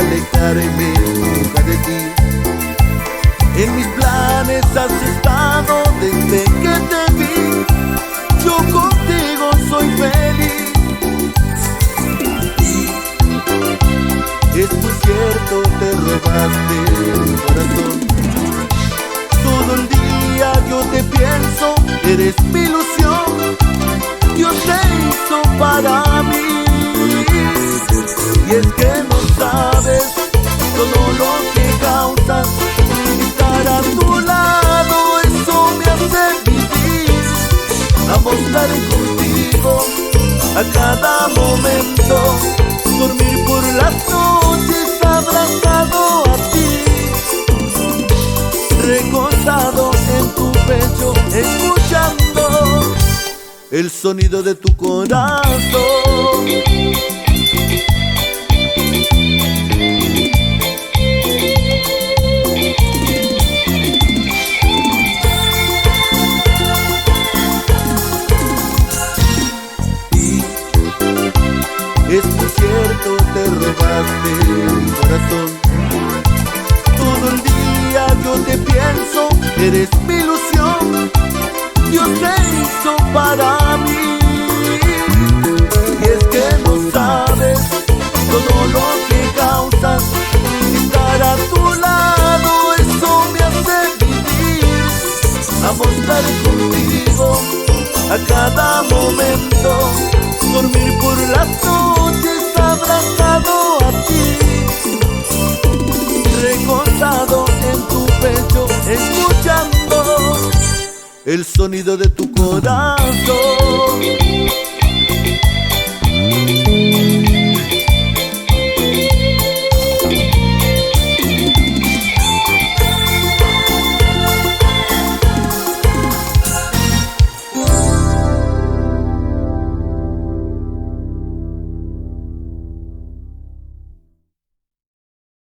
alejarme nunca de ti. En mis planes has estado desde que te vi. Yo contigo soy feliz. Es muy cierto, te robaste mi corazón. Todo el día yo te pienso, eres mi ilusión. Dios te hizo para mí. Y es que no sabes todo lo que causas. Estar a tu lado, eso me hace vivir. Amo estar contigo a cada momento. Dormir por las noches abrazado a ti, recostado en tu pecho, escuchando el sonido de tu corazón. Es muy cierto, te robaste mi corazón. Todo el día yo te pienso, eres mi ilusión. Dios te hizo para mí. Y es que no sabes todo lo que causas. Estar a tu lado, eso me hace vivir. Amo estar contigo a cada momento. Dormir por las noches abrazado a ti, recostado en tu pecho, escuchando el sonido de tu corazón.